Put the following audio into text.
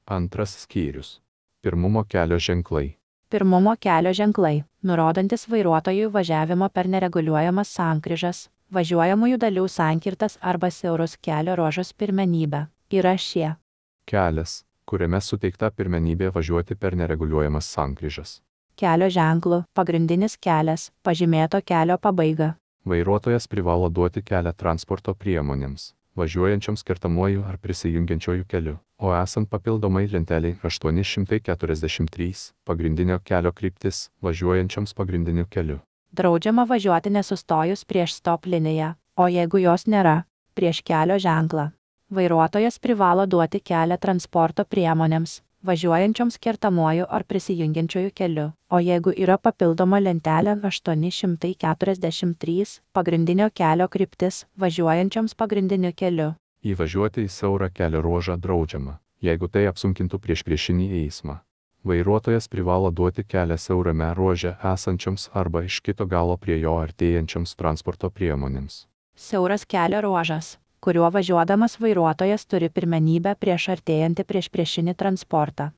Antras skyrius. Pirmumo kelio ženklai. Pirmumo kelio ženklai, nurodantis vairuotojui važiavimo per nereguliuojamas sankryžas, važiuojamųjų dalių sankirtas arba siaurus kelio ruožus pirmenybę, yra šie. Kelias, kuriame suteikta pirmenybė važiuoti per nereguliuojamas sankryžas. Kelio ženklų, pagrindinis kelias, pažymėto kelio pabaiga. Vairuotojas privalo duoti kelią transporto priemonėms, važiuojančioms kertamuoju ar prisijungiančiuoju keliu, o esant papildomai lenteliai 843 pagrindinio kelio kryptis važiuojančioms pagrindiniu keliu. Draudžiama važiuoti nesustojus prieš stop liniją, o jeigu jos nėra, prieš kelio ženklą. Vairuotojas privalo duoti kelią transporto priemonėms, važiuojančioms kertamuoju ar prisijungiančiuoju keliu, o jeigu yra papildoma lentelė 843 pagrindinio kelio kryptis važiuojančioms pagrindiniu keliu. Įvažiuoti į siaurą kelio ruožą draudžiama, jeigu tai apsunkintų priešpriešinį eismą. Vairuotojas privalo duoti kelią siaurame ruože esančioms arba iš kito galo prie jo artėjančioms transporto priemonėms. Siauras kelio ruožas, kuriuo važiuodamas vairuotojas turi pirmenybę prieš artėjantį priešpriešinį transportą.